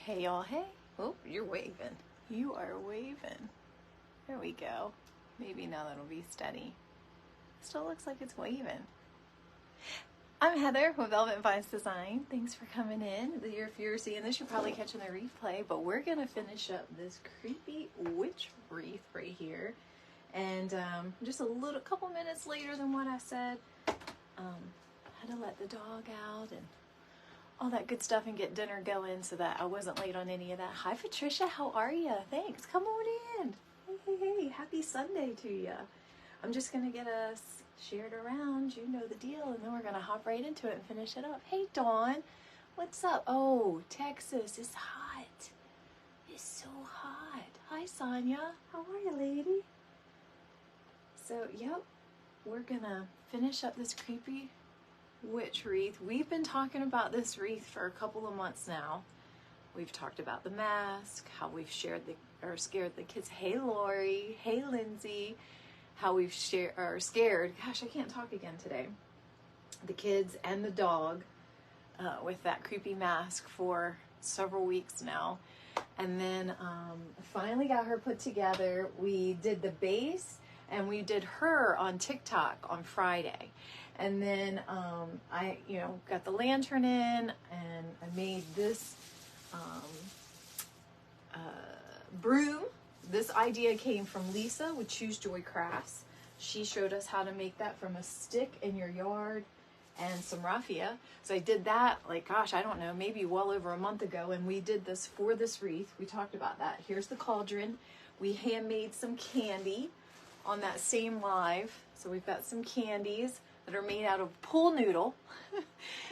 Hey y'all, hey. Oh, you're waving. You are waving. There we go. Maybe now that'll be steady. Still looks like it's waving. I'm Heather with Velvet Vines Design. Thanks for coming in. If you're seeing this, you're probably catching the replay, but we're gonna finish up this creepy witch wreath right here. And just a couple minutes later than what I said. Had to let the dog out and all that good stuff and get dinner going so that I wasn't late on any of that. Hi Patricia, how are you? Thanks, come on in. Hey, happy Sunday to you. I'm just gonna get us shared around, you know the deal, and then we're gonna hop right into it and finish it up. Hey Dawn, what's up? Oh, Texas is hot. It's so hot. Hi Sonia, how are you, lady? So, yep, we're gonna finish up this creepy witch wreath. We've been talking about this wreath for a couple of months now. We've talked about the mask, how we've scared the kids. Hey Lori, hey Lindsay, how we've scared, gosh, I can't talk again today, the kids and the dog with that creepy mask for several weeks now. And then finally got her put together. We did the base and we did her on TikTok on Friday. And then I, got the lantern in and I made this broom. This idea came from Lisa with Choose Joy Crafts. She showed us how to make that from a stick in your yard and some raffia. So I did that, like, gosh, I don't know, maybe well over a month ago. And we did this for this wreath. We talked about that. Here's the cauldron. We handmade some candy on that same live. So we've got some candies that are made out of pool noodle.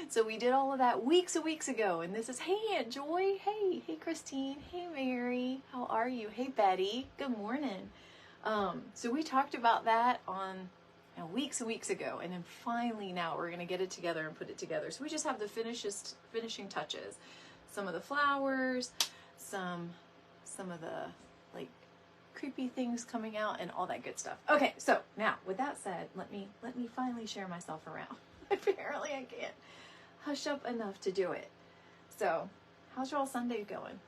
So we did all of that weeks and weeks ago. And this is, hey Aunt Joy, hey Christine, hey Mary, how are you? Hey Betty, good morning. So we talked about that on weeks and weeks ago, and then finally now we're gonna get it together and put it together. So we just have the finishing touches, some of the flowers, some of the like creepy things coming out and all that good stuff. Okay, so now with that said, let me finally share myself around. Apparently I can't hush up enough to do it. So how's y'all Sunday going?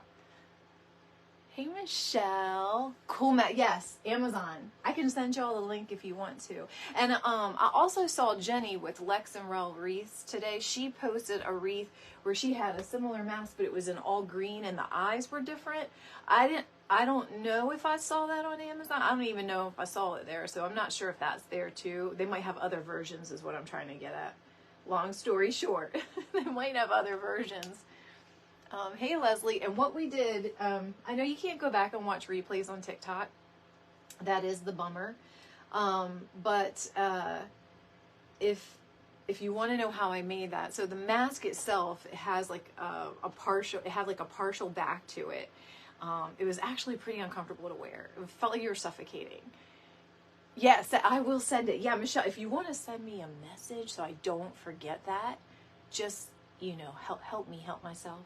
Hey Michelle, cool Matt. Yes, Amazon. I can send y'all the link if you want to. And I also saw Jenny with Lex and Rel wreaths today. She posted a wreath where she had a similar mask, but it was in all green and the eyes were different. I don't know if I saw that on Amazon. I don't even know if I saw it there, so I'm not sure if that's there too. They might have other versions is what I'm trying to get at. Long story short, they might have other versions. Hey Leslie, and what we did, I know you can't go back and watch replays on TikTok. That is the bummer. But if you want to know how I made that, so the mask itself, it has like a partial back to it. It was actually pretty uncomfortable to wear. It felt like you were suffocating. Yes, I will send it. Yeah, Michelle, if you want to send me a message so I don't forget that, just help me help myself.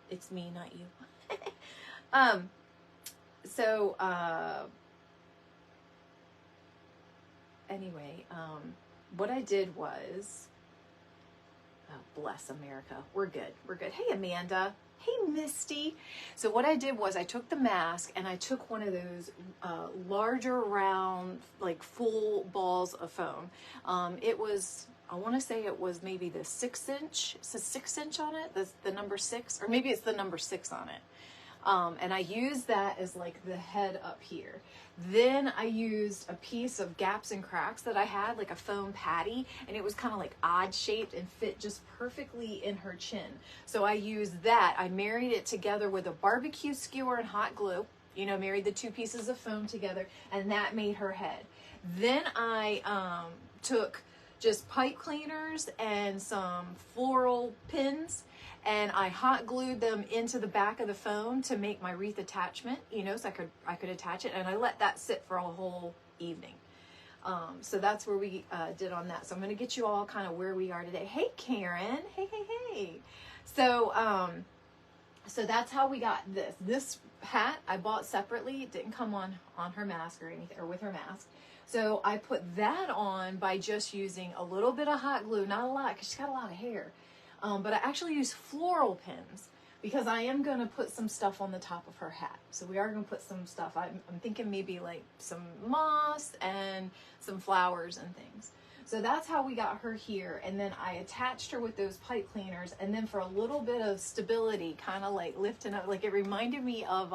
It's me, not you. Anyway, what I did was, oh, bless America. We're good. Hey, Amanda. Hey, Misty. So what I did was I took the mask and I took one of those larger round, like full balls of foam. It was, I want to say it was maybe the 6-inch. It says 6-inch on it, the number 6, or maybe it's the number 6 on it. And I used that as like the head up here. Then I used a piece of gaps and cracks that I had, like a foam patty, and it was kind of like odd shaped and fit just perfectly in her chin. So I used that. I married it together with a barbecue skewer and hot glue, married the two pieces of foam together, and that made her head. Then I took just pipe cleaners and some floral pins, and I hot glued them into the back of the foam to make my wreath attachment, so I could attach it, and I let that sit for a whole evening. So that's where we did on that. So I'm going to get you all kind of where we are today. Hey Karen, hey. So that's how we got this. This hat I bought separately. It didn't come on her mask or anything, or with her mask. So I put that on by just using a little bit of hot glue, not a lot, because she's got a lot of hair. But I actually use floral pins. because I am going to put some stuff on the top of her hat. So we are going to put some stuff. I'm thinking maybe like some moss and some flowers and things. So that's how we got her here. And then I attached her with those pipe cleaners. And then for a little bit of stability, kind of like lifting up, like it reminded me of,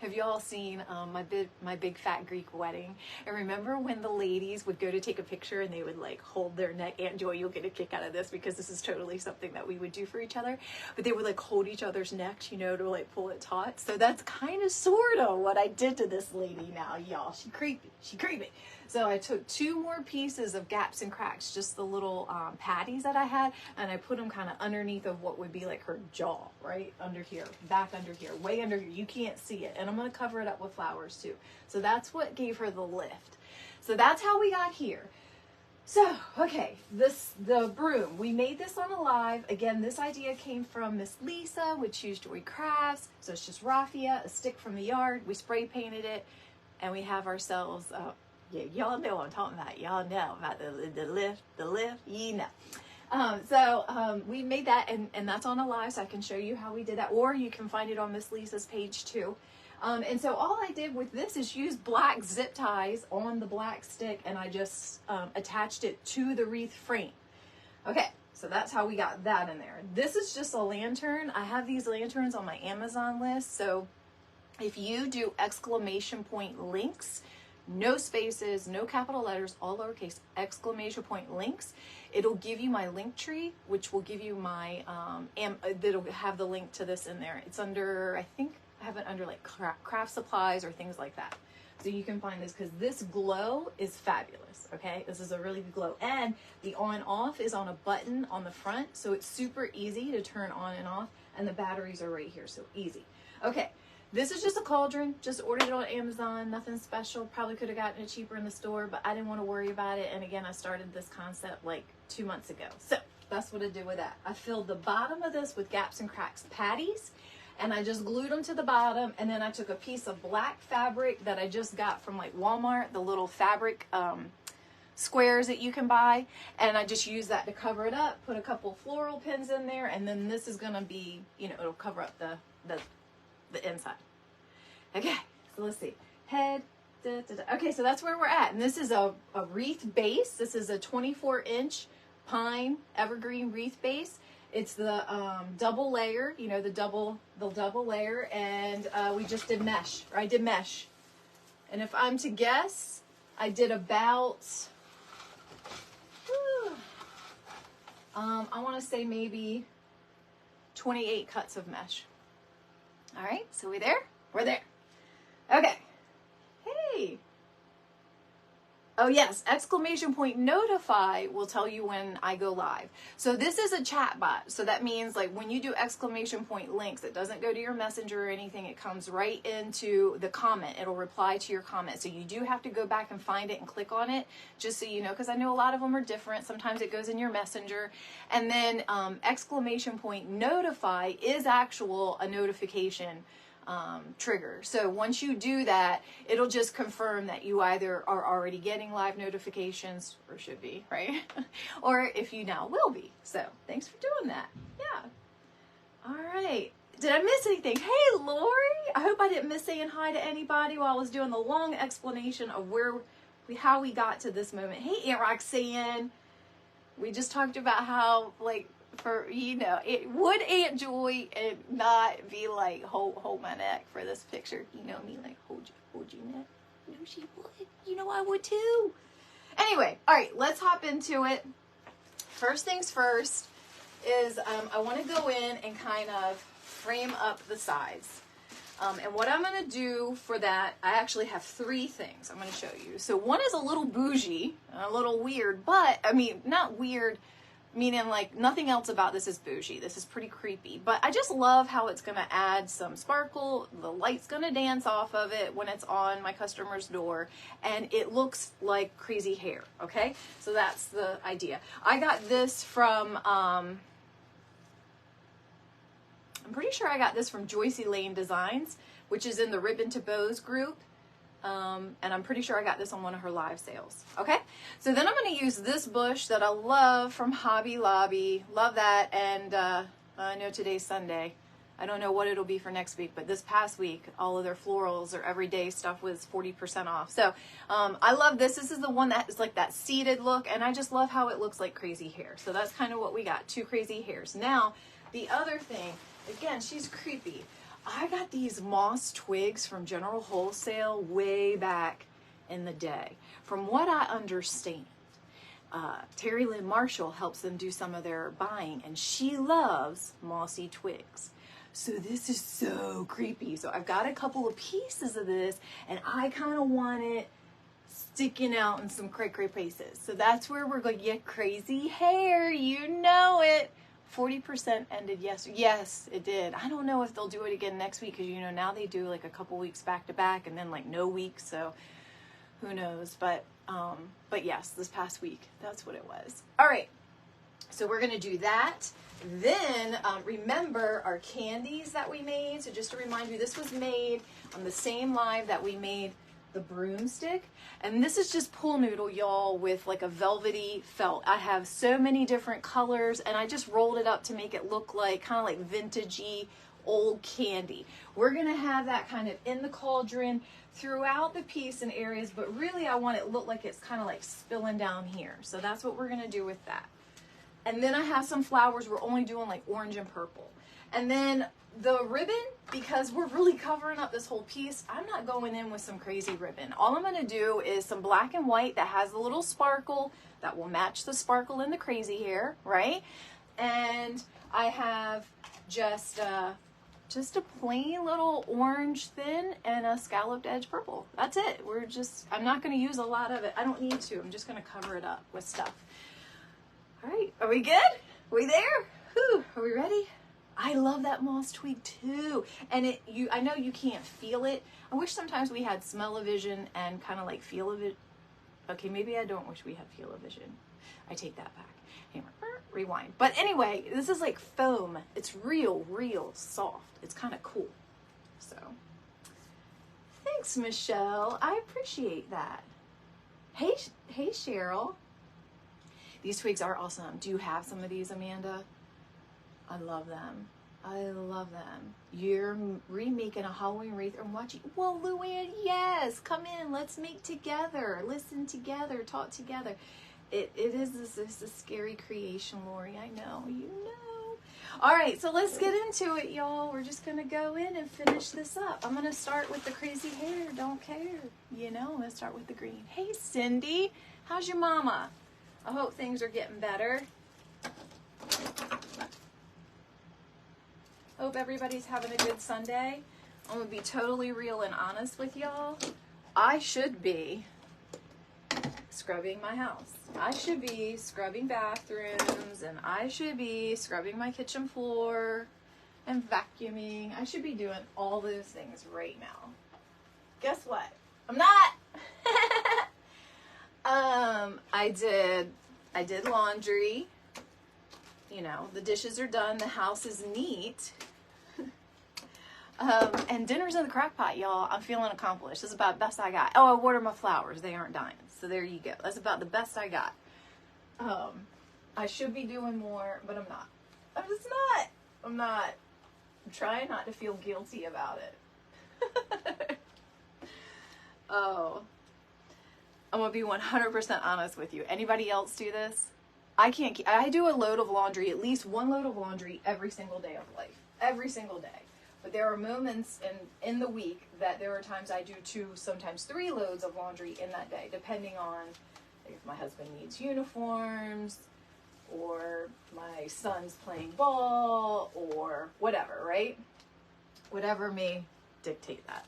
have you all seen my big fat Greek wedding? And remember when the ladies would go to take a picture and they would like hold their neck? Aunt Joy, you'll get a kick out of this because this is totally something that we would do for each other. But they would like hold each other's necks, you know, to like pull it taut. So that's kind of sort of what I did to this lady now, y'all. She creepy. She creepy. So I took 2 more pieces of gaps and cracks, just the little patties that I had, and I put them kind of underneath of what would be like her jaw, right under here, back under here, way under here. You can't see it. And I'm going to cover it up with flowers too. So that's what gave her the lift. So that's how we got here. So, okay, the broom, we made this on a live. Again, this idea came from Miss Lisa with Choose Joy Crafts. So it's just raffia, a stick from the yard. We spray painted it, and we have ourselves... yeah, y'all know what I'm talking about. Y'all know about the lift, you know. We made that, and that's on a live, so I can show you how we did that. Or you can find it on Miss Lisa's page too. And so all I did with this is use black zip ties on the black stick, and I just attached it to the wreath frame. Okay, so that's how we got that in there. This is just a lantern. I have these lanterns on my Amazon list, so if you do exclamation point links, no spaces, no capital letters, all lowercase, exclamation point links, it'll give you my link tree, which will give you my, that'll have the link to this in there. It's under, I think I have it under like craft supplies or things like that. So you can find this, because this glow is fabulous, okay? This is a really good glow. And the on off is on a button on the front, so it's super easy to turn on and off, and the batteries are right here, so easy. Okay. This is just a cauldron, just ordered it on Amazon, nothing special. Probably could have gotten it cheaper in the store, but I didn't want to worry about it. And again, I started this concept like 2 months ago. So that's what I did with that. I filled the bottom of this with gaps and cracks patties, and I just glued them to the bottom. And then I took a piece of black fabric that I just got from like Walmart, the little fabric squares that you can buy. And I just used that to cover it up, put a couple floral pins in there. And then this is going to be, you know, it'll cover up the inside. Okay, so let's see. Head. Okay, so that's where we're at. And this is a wreath base. This is a 24-inch pine evergreen wreath base. It's the double layer, you know, the double layer. And we just did mesh, or I did mesh. And if I'm to guess, I did about, I want to say maybe 28 cuts of mesh. All right, so we there? We're there. Okay. Hey. Oh yes, exclamation point notify will tell you when I go live. So this is a chat bot. So that means like when you do exclamation point links, it doesn't go to your messenger or anything. It comes right into the comment. It'll reply to your comment. So you do have to go back and find it and click on it, just so you know, because I know a lot of them are different. Sometimes it goes in your messenger. And then exclamation point notify is a notification trigger. So once you do that, it'll just confirm that you either are already getting live notifications, or should be, right? Or if you now will be. So thanks for doing that. Yeah. All right. Did I miss anything? Hey, Lori. I hope I didn't miss saying hi to anybody while I was doing the long explanation of how we got to this moment. Hey, Aunt Roxanne. We just talked about how, like, would Aunt Joy not be like, hold my neck for this picture? You know me, like, hold your neck. You know she would. You know I would too. Anyway, all right, let's hop into it. First things first is I want to go in and kind of frame up the sides. And what I'm going to do for that, I actually have 3 things I'm going to show you. So one is a little bougie, a little weird, but, I mean, not weird, meaning like nothing else about this is bougie. This is pretty creepy, but I just love how it's going to add some sparkle. The light's going to dance off of it when it's on my customer's door, and it looks like crazy hair. Okay, so that's the idea. I got this from I'm pretty sure I got this from Joycey Lane Designs, which is in the Ribbon to Bows group. And I'm pretty sure I got this on one of her live sales. Okay, so then I'm going to use this bush that I love from Hobby Lobby. Love that. And I know today's Sunday. I don't know what it'll be for next week, but this past week, all of their florals or everyday stuff was 40% off. So I love this. This is the one that is like that seated look, and I just love how it looks like crazy hair. So that's kind of what we got, 2 crazy hairs. Now, the other thing, again, she's creepy. I got these moss twigs from General Wholesale way back in the day. From what I understand, Terry Lynn Marshall helps them do some of their buying, and she loves mossy twigs. So this is so creepy. So I've got a couple of pieces of this, and I kind of want it sticking out in some cray places. So that's where we're going to get crazy hair. You know it. 40% ended yesterday. Yes, it did. I don't know if they'll do it again next week, because you know now they do like a couple weeks back to back, and then like no weeks. So who knows? But yes, this past week, that's what it was. All right. So we're going to do that. Then remember our candies that we made. So just to remind you, this was made on the same live that we made the broomstick. And this is just pool noodle, y'all, with like a velvety felt. I have so many different colors, and I just rolled it up to make it look like kind of like vintagey old candy. We're going to have that kind of in the cauldron throughout the piece in areas, but really I want it to look like it's kind of like spilling down here. So that's what we're going to do with that. And then I have some flowers. We're only doing like orange and purple. And then the ribbon, because we're really covering up this whole piece, I'm not going in with some crazy ribbon. All I'm going to do is some black and white that has a little sparkle that will match the sparkle in the crazy hair, right? And I have just a plain little orange thin and a scalloped edge purple. That's it. I'm not going to use a lot of it. I don't need to. I'm just going to cover it up with stuff. All right, are we good? Are we there? Whew, are we ready? I love that moss twig too. And I know you can't feel it. I wish sometimes we had smell-o-vision and kind of like feel-o-vision. Okay, maybe I don't wish we had feel-o-vision. I take that back. Hey, rewind. But anyway, this is like foam. It's real soft. It's kind of cool. So, thanks, Michelle. I appreciate that. Hey, Cheryl. These twigs are awesome. Do you have some of these, Amanda? I love them. I love them. You're remaking a Halloween wreath and watching. Well, Luann, yes. Come in. Let's make together. Listen together. Talk together. It is this a scary creation, Lori. I know. You know. All right. So let's get into it, y'all. We're just going to go in and finish this up. I'm going to start with the crazy hair. Don't care. You know, let's start with the green. Hey, Cindy. How's your mama? I hope things are getting better. Hope everybody's having a good Sunday. I'm going to be totally real and honest with y'all. I should be scrubbing my house. I should be scrubbing bathrooms, and I should be scrubbing my kitchen floor and vacuuming. I should be doing all those things right now. Guess what? I'm not. I did laundry. You know, the dishes are done. The house is neat. And dinner's in the crock pot, y'all. I'm feeling accomplished. This is about the best I got. Oh, I watered my flowers. They aren't dying. So there you go. That's about the best I got. I should be doing more, but I'm not. I'm just not. I'm not. I'm trying not to feel guilty about it. Oh. I'm going to be 100% honest with you. Anybody else do this? I do a load of laundry, at least one load of laundry every single day of life. Every single day. But there are moments in the week that there are times I do 2, sometimes 3 loads of laundry in that day, depending on if my husband needs uniforms, or my son's playing ball, or whatever, right? Whatever may dictate that.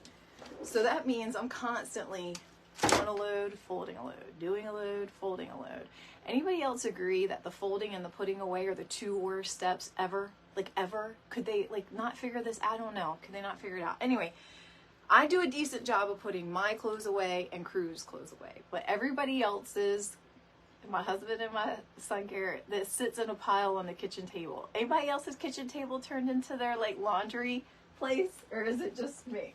So that means I'm constantly doing a load, folding a load, doing a load, folding a load. Anybody else agree that the folding and the putting away are the 2 worst steps ever? Like ever? Could they like not figure this? I don't know. Could they not figure it out? Anyway, I do a decent job of putting my clothes away and Crew's clothes away. But everybody else's, my husband and my son Garrett, that sits in a pile on the kitchen table. Anybody else's kitchen table turned into their like laundry place? Or is it just me?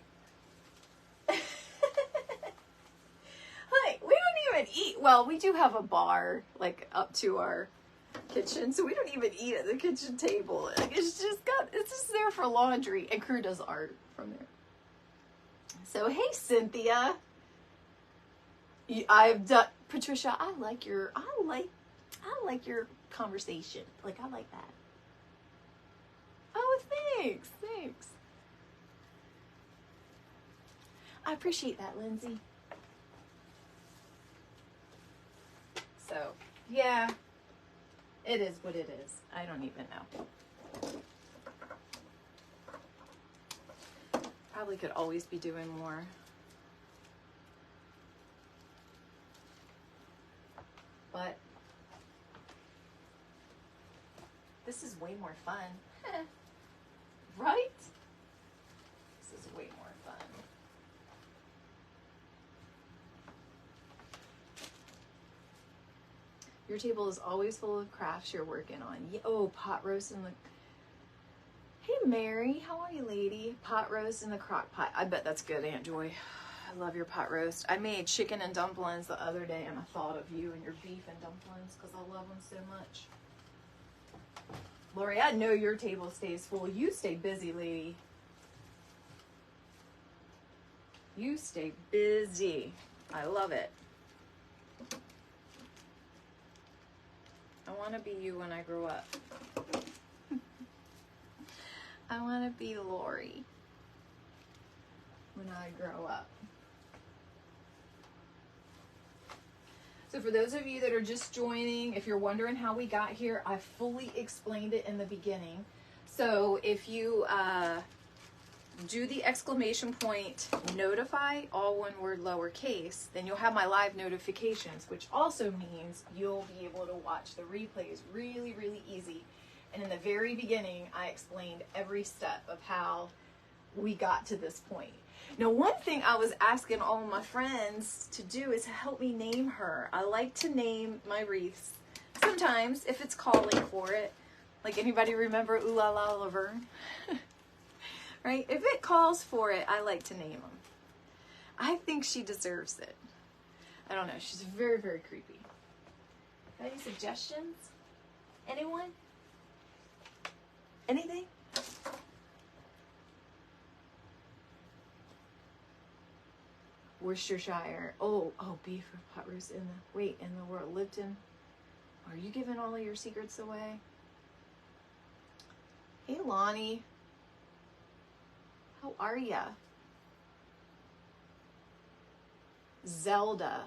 Like, we don't even eat. Well, we do have a bar like up to our kitchen, so we don't even eat at the kitchen table. Like, it's just there for laundry, and Crew does art from there. So hey, Cynthia, I've done, Patricia. I like your conversation. Like, I like that. Oh, thanks. I appreciate that, Lindsay. So, yeah, it is what it is. I don't even know. Probably could always be doing more. But this is way more fun. Right? This is way more fun. Your table is always full of crafts you're working on. Oh, pot roast in the... Hey, Mary. How are you, lady? Pot roast in the crock pot. I bet that's good, Aunt Joy. I love your pot roast. I made chicken and dumplings the other day, and I thought of you and your beef and dumplings because I love them so much. Lori, I know your table stays full. You stay busy, lady. You stay busy. I love it. I want to be you when I grow up. I want to be Lori when I grow up. So for those of you that are just joining, if you're wondering how we got here, I fully explained it in the beginning. So if you do the exclamation point notify, all one word lowercase, then you'll have my live notifications, which also means you'll be able to watch the replays really, really easy. And in the very beginning, I explained every step of how we got to this point. Now, one thing I was asking all of my friends to do is to help me name her. I like to name my wreaths sometimes if it's calling for it. Like, anybody remember Ooh La La Laverne? Right? If it calls for it, I like to name them. I think she deserves it. I don't know. She's very, very creepy. Any suggestions? Anyone? Anything? Worcestershire. Oh, beef or pot roast in the world. Lipton. Are you giving all of your secrets away? Hey, Lonnie. How are ya? Zelda.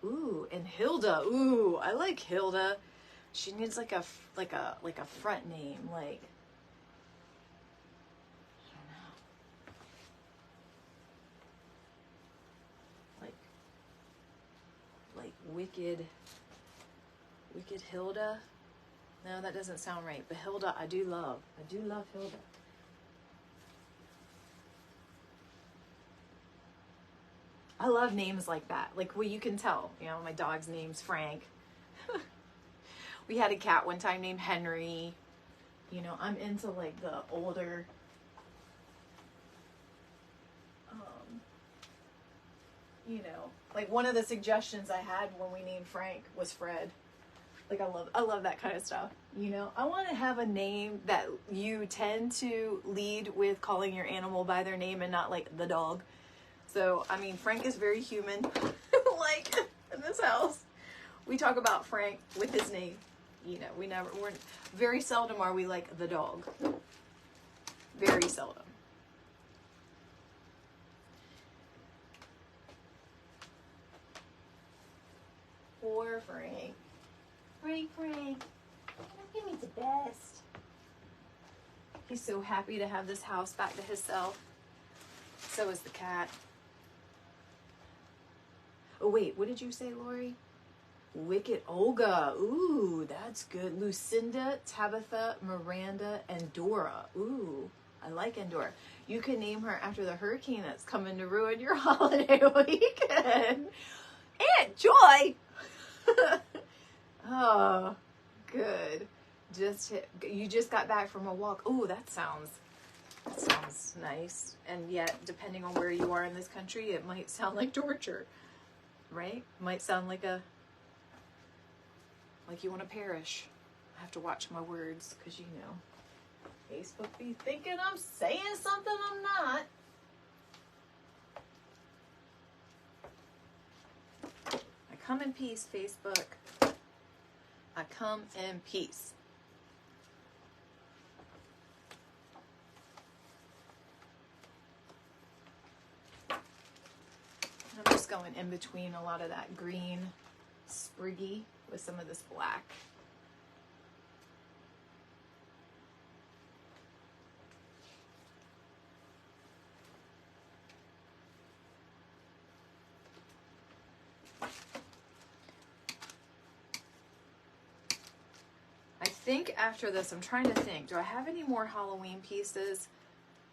Ooh, and Hilda. Ooh, I like Hilda. She needs like a front name, like, Wicked Hilda. No, that doesn't sound right. But Hilda, I do love Hilda. I love names like that. Like, well, you can tell. You know, my dog's name's Frank. We had a cat one time named Henry. You know, I'm into like the older. You know, like one of the suggestions I had when we named Frank was Fred. Like, I love that kind of stuff. You know, I want to have a name that you tend to lead with calling your animal by their name and not like the dog. So, I mean, Frank is very human. Like, in this house, we talk about Frank with his name. You know, we're very seldom are we like the dog. Very seldom. Poor Frank. Frank. Give me the best. He's so happy to have this house back to himself. So is the cat. Oh, wait, what did you say, Lori? Wicked Olga. Ooh, that's good. Lucinda, Tabitha, Miranda, and Dora. Ooh, I like Endora. You can name her after the hurricane that's coming to ruin your holiday weekend. Aunt Joy. Oh, good. You just got back from a walk. Ooh, that sounds nice. And yet, depending on where you are in this country, it might sound like torture, right? Might sound like you want to perish. I have to watch my words because, you know, Facebook be thinking I'm saying something I'm not. I come in peace, Facebook. I come in peace. I'm just going in between a lot of that green spriggy with some of this black. I think after this, I'm trying to think, do I have any more Halloween pieces?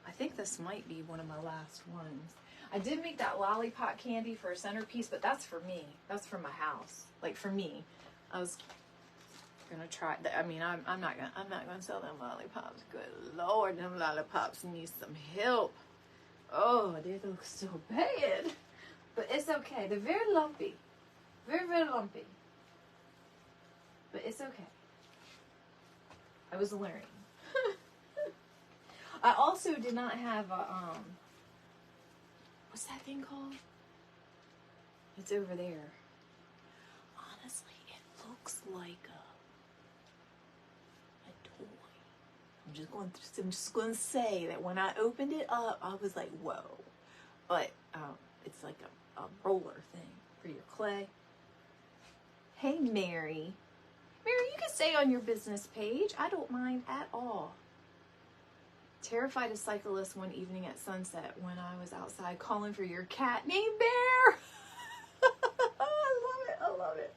I think this might be one of my last ones. I did make that lollipop candy for a centerpiece, but that's for me. That's for my house. Like for me. I was gonna try. I mean, I'm not gonna sell them lollipops. Good Lord, them lollipops need some help. Oh, they look so bad. But it's okay. They're very lumpy. Very, very lumpy. But it's okay. I was learning. I also did not have a, what's that thing called? It's over there. Honestly, it looks like a toy. I'm just going to say that when I opened it up, I was like, whoa. But it's like a roller thing for your clay. Hey, Mary. Mary, you can stay on your business page. I don't mind at all. Terrified a cyclist one evening at sunset when I was outside calling for your cat named Bear. I love it.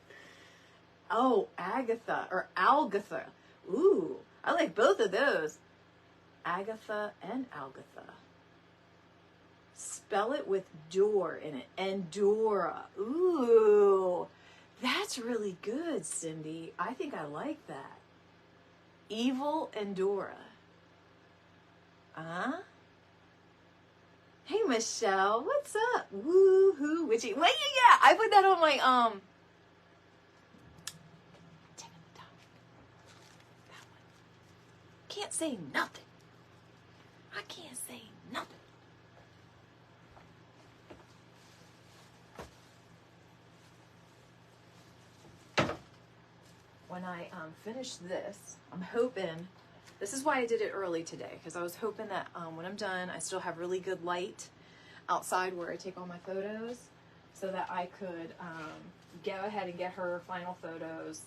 Oh, Agatha or Algatha. Ooh, I like both of those. Agatha and Algatha. Spell it with door in it. Andorra. Ooh, that's really good, Cindy. I think I like that. Evil Andorra. Hey, Michelle, what's up? Woohoo, witchy. Wait, yeah, I put that on my, that one. Can't say nothing. I can't say nothing. When I finish this, I'm hoping, this is why I did it early today, because I was hoping that when I'm done, I still have really good light outside where I take all my photos, so that I could go ahead and get her final photos,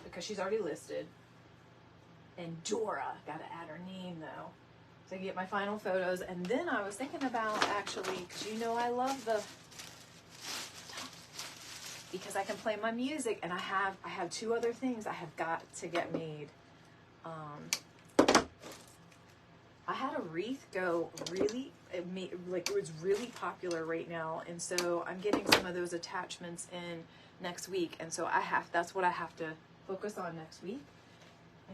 because she's already listed. And Dora, gotta add her name though, so I can get my final photos. And then I was thinking about actually, because you know I love the, because I can play my music, and I have two other things I have got to get made. I had a wreath go really, it was really popular right now, and so I'm getting some of those attachments in next week, and so that's what I have to focus on next week,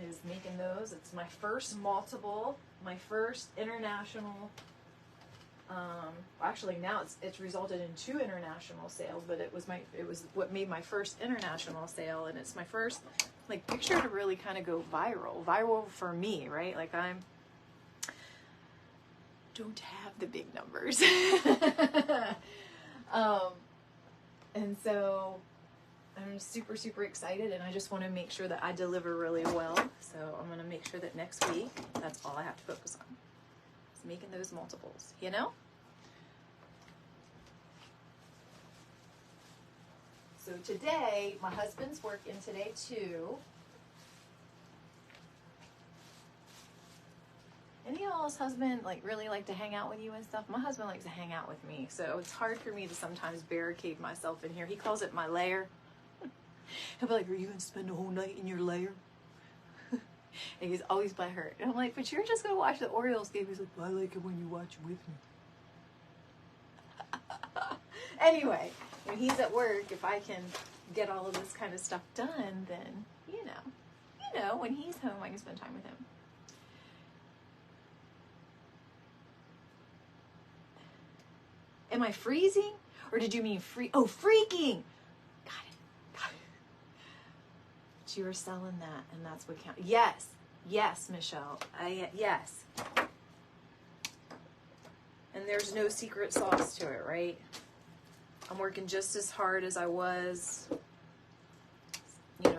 is making those. It's my first multiple, my first international, actually now it's resulted in 2 international sales, but it was what made my first international sale, and it's my first like picture to really kind of go viral for me, right? Like don't have the big numbers. And so I'm super, super excited, and I just want to make sure that I deliver really well. So I'm going to make sure that next week, that's all I have to focus on. Is making those multiples, you know? So today, my husband's working today too. Any of y'all's husband really like to hang out with you and stuff? My husband likes to hang out with me, so it's hard for me to sometimes barricade myself in here. He calls it my lair. He'll be like, "Are you gonna spend the whole night in your lair?" And he's always by her. And I'm like, "But you're just gonna watch the Orioles game." He's like, "Well, I like it when you watch with me." Anyway, when he's at work, if I can get all of this kind of stuff done, then you know, when he's home, I can spend time with him. Am I freezing? Or did you mean free? Oh, freaking! Got it. But you were selling that, and that's what counts. Yes. Yes, Michelle. Yes. And there's no secret sauce to it, right? I'm working just as hard as I was,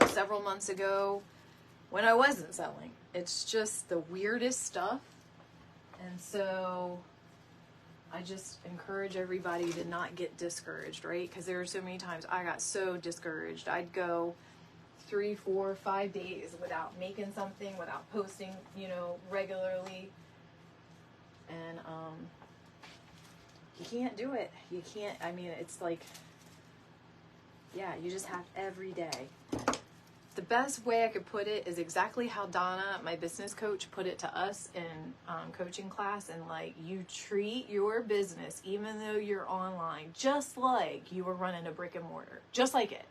several months ago when I wasn't selling. It's just the weirdest stuff. And so I just encourage everybody to not get discouraged, right? Because there are so many times I got so discouraged. I'd go 3, 4, 5 days without making something, without posting, regularly. And you can't do it. You can't, it's like, yeah, you just have every day. The best way I could put it is exactly how Donna, my business coach, put it to us in coaching class. And like, you treat your business, even though you're online, just like you were running a brick and mortar, just like it.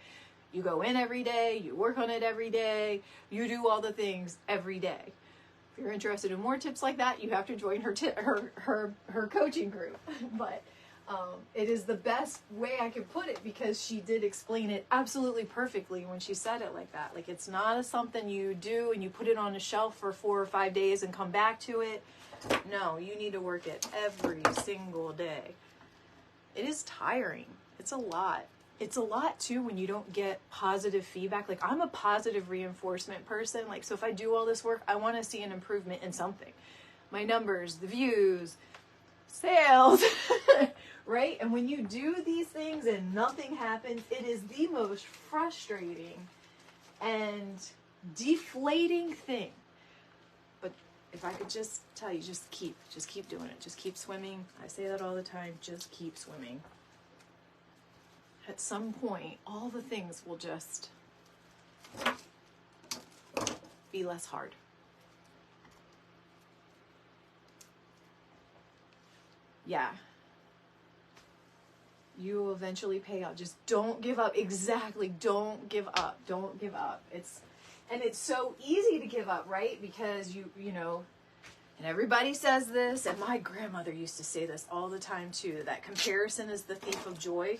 You go in every day, you work on it every day, you do all the things every day. If you're interested in more tips like that, you have to join her coaching group. But it is the best way I could put it, because she did explain it absolutely perfectly when she said it like that. Like, it's not something you do and you put it on a shelf for 4 or 5 days and come back to it. No, you need to work it every single day. It is tiring. It's a lot. It's a lot too when you don't get positive feedback. Like, I'm a positive reinforcement person. Like, so if I do all this work, I want to see an improvement in something. My numbers, the views, sales, right? And when you do these things and nothing happens, it is the most frustrating and deflating thing. But if I could just tell you, just keep doing it. Just keep swimming. I say that all the time. Just keep swimming. At some point, all the things will just be less hard. Yeah. You will eventually pay out. Just don't give up. Exactly. Don't give up. Don't give up. It's so easy to give up, right? Because and everybody says this, and my grandmother used to say this all the time too, that comparison is the thief of joy.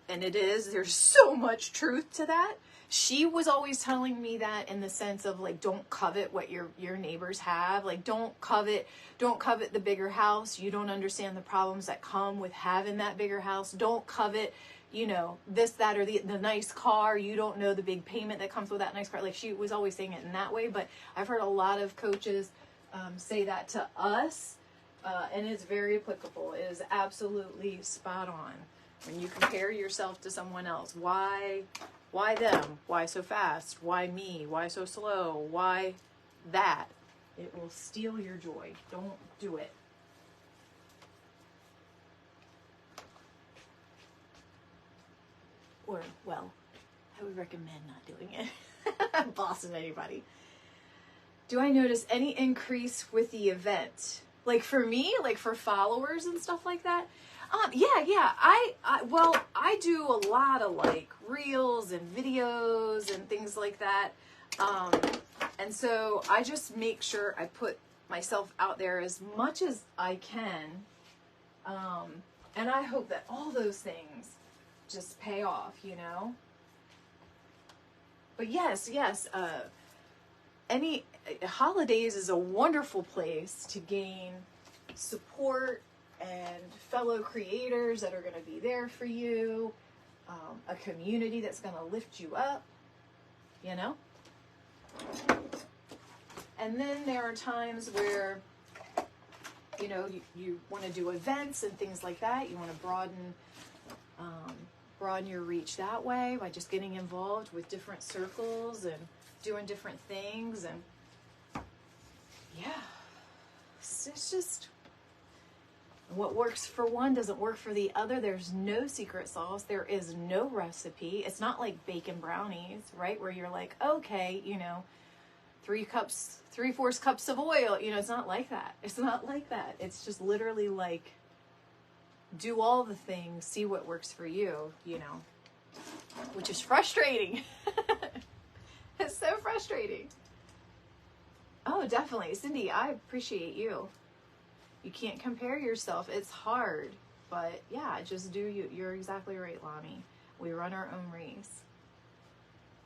And it is. There's so much truth to that. She was always telling me that in the sense of like, don't covet what your neighbors have. Like, don't covet the bigger house. You don't understand the problems that come with having that bigger house. Don't covet, this, that, or the nice car. You don't know the big payment that comes with that nice car. Like, she was always saying it in that way. But I've heard a lot of coaches say that to us, and it's very applicable. It is absolutely spot on. When you compare yourself to someone else, why them? Why so fast? Why me? Why so slow? Why that? It will steal your joy. Don't do it. Or, well, I would recommend not doing it. Bossing anybody. Do I notice any increase with the event? Like for me, like for followers and stuff like that? Yeah. I do a lot of like reels and videos and things like that. And so I just make sure I put myself out there as much as I can. And I hope that all those things just pay off, But yes, any holidays is a wonderful place to gain support and fellow creators that are going to be there for you, a community that's going to lift you up, And then there are times where, you want to do events and things like that. You want to broaden your reach that way by just getting involved with different circles and doing different things. And yeah, it's just what works for one doesn't work for the other. There's no secret sauce. There is no recipe. It's not like bacon brownies, right? Where you're like, okay, 3/4 cups of oil. It's not like that. It's not like that. It's just literally like, do all the things, see what works for you, which is frustrating. It's so frustrating. Oh, definitely. Cindy, I appreciate you. You can't compare yourself. It's hard. But yeah, just do you. You're exactly right, Lami. We run our own race.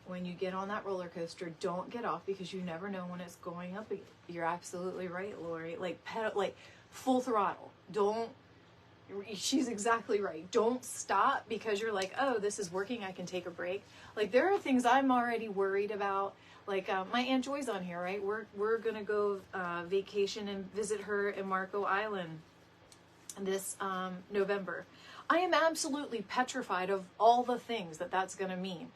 when you get on that roller coaster, don't get off, because you never know when it's going up. You're absolutely right, Lori. Like pedal, like full throttle. Don't. She's exactly right. Don't stop because you're like, oh, this is working, I can take a break. Like, there are things I'm already worried about. Like, my Aunt Joy's on here, right? We're gonna go vacation and visit her in Marco Island this November. I am absolutely petrified of all the things that's gonna mean.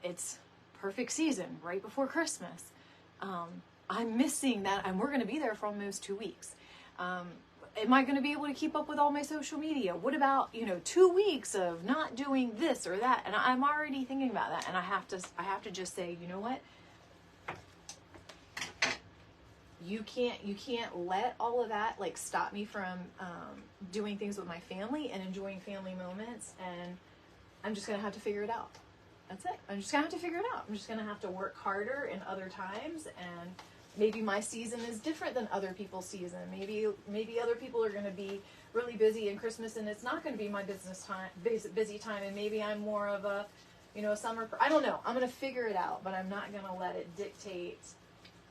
It's perfect season right before Christmas. I'm missing that, and we're gonna be there for almost 2 weeks. Am I going to be able to keep up with all my social media? What about, 2 weeks of not doing this or that? And I'm already thinking about that. And I have to just say, you know what? You can't let all of that like stop me from doing things with my family and enjoying family moments. And I'm just going to have to figure it out. That's it. I'm just going to have to figure it out. I'm just going to have to work harder in other times, and maybe my season is different than other people's season. Maybe other people are going to be really busy in Christmas, and it's not going to be my business time, busy time. And maybe I'm more of a, summer. I don't know. I'm going to figure it out, but I'm not going to let it dictate,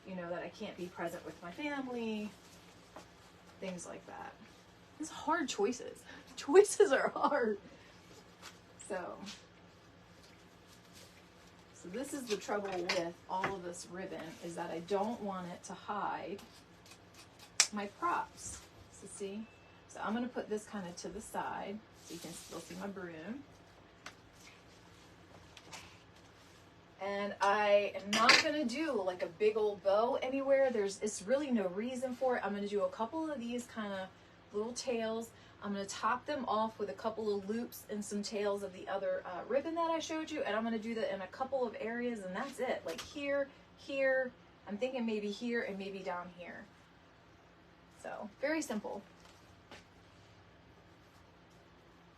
that I can't be present with my family. Things like that. It's hard choices. Choices are hard. So this is the trouble with all of this ribbon, is that I don't want it to hide my props. So see? So I'm going to put this kind of to the side so you can still see my broom. And I am not going to do like a big old bow anywhere. It's really no reason for it. I'm going to do a couple of these kind of little tails. I'm going to top them off with a couple of loops and some tails of the other ribbon that I showed you. And I'm going to do that in a couple of areas, and that's it. Like here, I'm thinking maybe here and maybe down here. So very simple.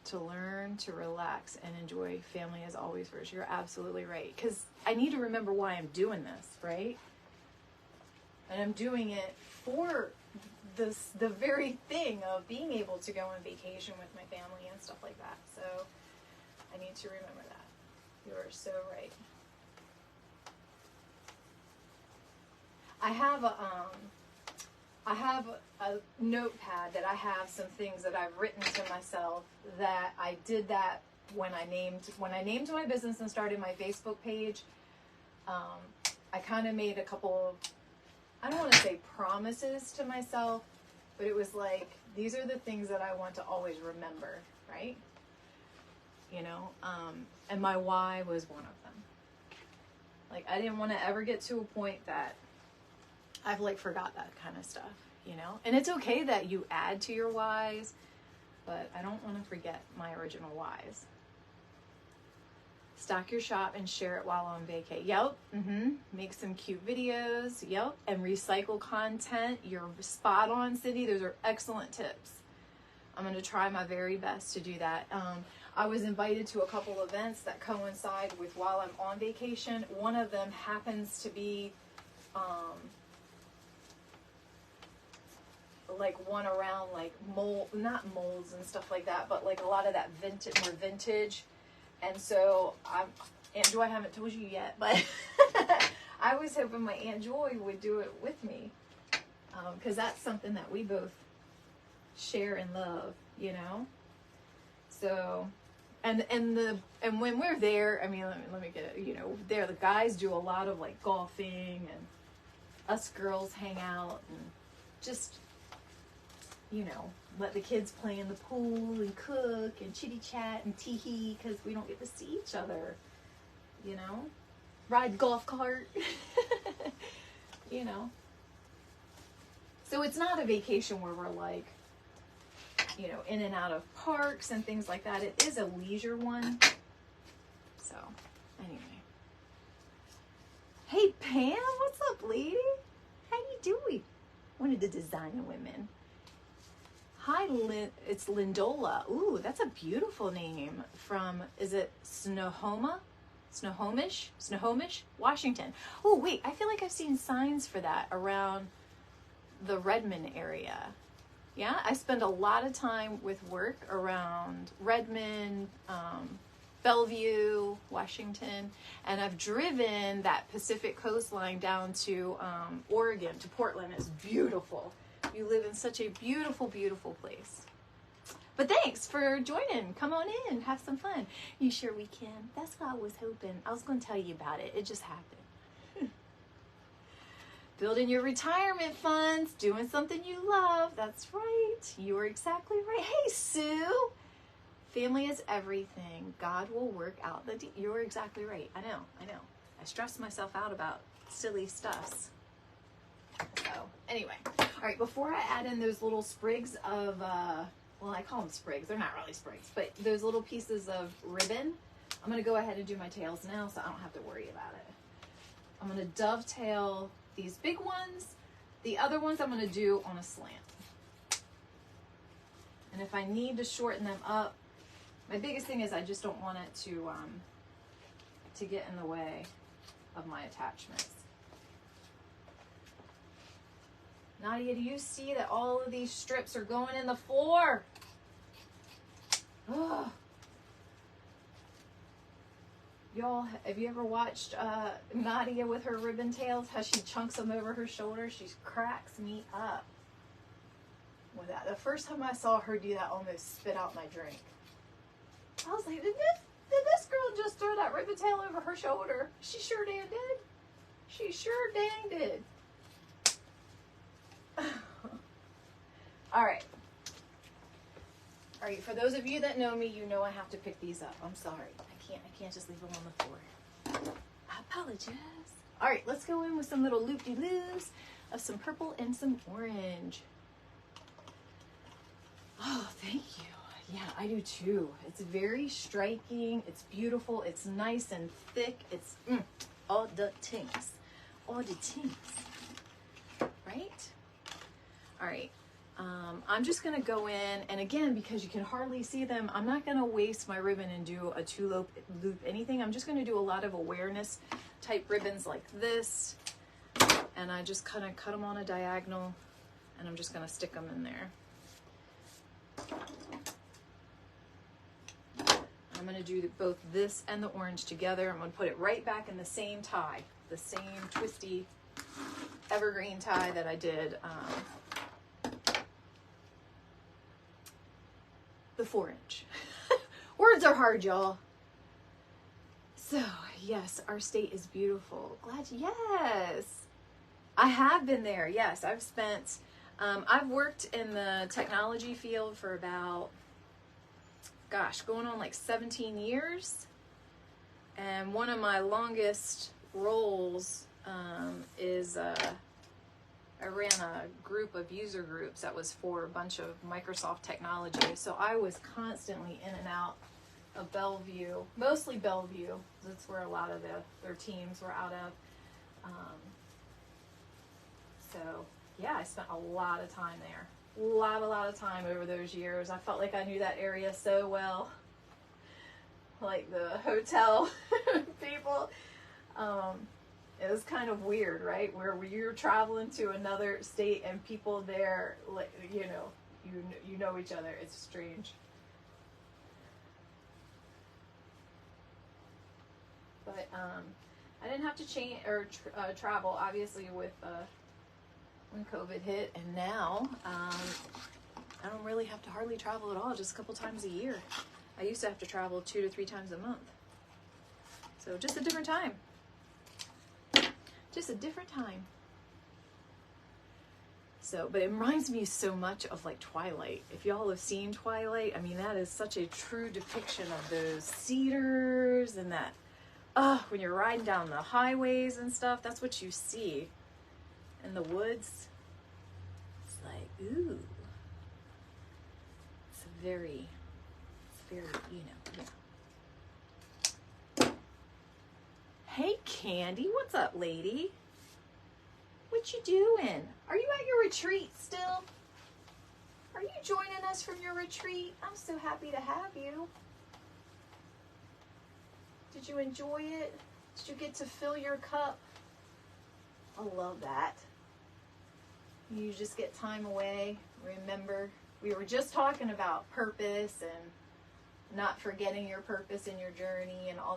To learn to relax and enjoy family is always first. You're absolutely right. Because I need to remember why I'm doing this, right? And I'm doing it for the very thing of being able to go on vacation with my family and stuff like that. So I need to remember that. You are so right. I have a notepad that I have some things that I've written to myself that I did that when I named my business and started my Facebook page. I kind of made a couple of, I don't want to say promises to myself, but it was like, these are the things that I want to always remember, right? And my why was one of them. Like, I didn't want to ever get to a point that I've like forgot that kind of stuff, And it's okay that you add to your whys, but I don't want to forget my original whys. Stock your shop and share it while on vacay. Yep. Make some cute videos. Yep. And recycle content. You're spot on, Cindy. Those are excellent tips. I'm going to try my very best to do that. I was invited to a couple events that coincide with while I'm on vacation. One of them happens to be like one around like not molds and stuff like that, but like a lot of that more vintage. And so Aunt Joy, I haven't told you yet, but I was hoping my Aunt Joy would do it with me, because that's something that we both share and love, So, and when we're there, I mean, let me get it. There the guys do a lot of like golfing, and us girls hang out and just let the kids play in the pool and cook and chitty chat and tee-hee, because we don't get to see each other, ride golf cart, So it's not a vacation where we're like, in and out of parks and things like that. It is a leisure one. So, anyway. Hey, Pam, what's up, lady? How you doing? One of the designer women. Hi, it's Lindola. Ooh, that's a beautiful name from, is it Snohomish, Washington. Oh, wait, I feel like I've seen signs for that around the Redmond area. Yeah, I spend a lot of time with work around Redmond, Bellevue, Washington, and I've driven that Pacific coastline down to Oregon, to Portland. It's beautiful. You live in such a beautiful, beautiful place. But thanks for joining. Come on in, have some fun. You sure we can? That's what I was hoping. I was going to tell you about it. It just happened. Building your retirement funds, doing something you love. That's right. You are exactly right. Hey, Sue. Family is everything. God will work out you're exactly right. I know. I stress myself out about silly stuffs. So, anyway. All right, before I add in those little sprigs of, well, I call them sprigs. They're not really sprigs, but those little pieces of ribbon, I'm going to go ahead and do my tails now so I don't have to worry about it. I'm going to dovetail these big ones. The other ones I'm going to do on a slant. And if I need to shorten them up, my biggest thing is I just don't want it to get in the way of my attachments. Nadia, do you see that all of these strips are going in the floor? Ugh. Y'all, have you ever watched Nadia with her ribbon tails? How she chunks them over her shoulder? She cracks me up with that. The first time I saw her do that, I almost spit out my drink. I was like, did this girl just throw that ribbon tail over her shoulder? She sure dang did. She sure dang did. All right. All right, for those of you that know me, you know I have to pick these up. I'm sorry. I can't just leave them on the floor. I apologize. All right, let's go in with some little loop-de-loos of some purple and some orange. Oh, thank you. Yeah, I do too. It's very striking. It's beautiful. It's nice and thick. It's all the tinks. All the tinks. Right? All right. I'm just going to go in, and again, because you can hardly see them, I'm not going to waste my ribbon and do a two loop anything. I'm just going to do a lot of awareness type ribbons like this, and I just kind of cut them on a diagonal, and I'm just going to stick them in there. I'm going to do both this and the orange together. I'm going to put it right back in the same tie, the same twisty evergreen tie that I did the 4-inch. Words are hard, y'all. So, yes, our state is beautiful. Yes. I have been there. Yes, I've spent, I've worked in the technology field for about, gosh, going on like 17 years. And one of my longest roles is I ran a group of user groups that was for a bunch of Microsoft technology. So I was constantly in and out of Bellevue, mostly Bellevue. That's where a lot of their teams were out of. So yeah, I spent a lot of time there. A lot of time over those years. I felt like I knew that area so well. Like the hotel people. It was kind of weird, right? Where you're traveling to another state and people there, like, you know each other. It's strange. But I didn't have to change or travel, obviously, with when COVID hit, and now I don't really have to hardly travel at all. Just a couple times a year. I used to have to travel 2 to 3 times a month. So just a different time. Just a different time. So, but it reminds me so much of like Twilight. If y'all have seen Twilight, I mean, that is such a true depiction of those cedars and that, when you're riding down the highways and stuff, that's what you see in the woods. It's like, ooh. It's very, you know, yeah. Hey, Candy, what's up, lady? What you doing? Are you at your retreat still? Are you joining us from your retreat? I'm so happy to have you. Did you enjoy it? Did you get to fill your cup? I love that. You just get time away. Remember, we were just talking about purpose and not forgetting your purpose and your journey and all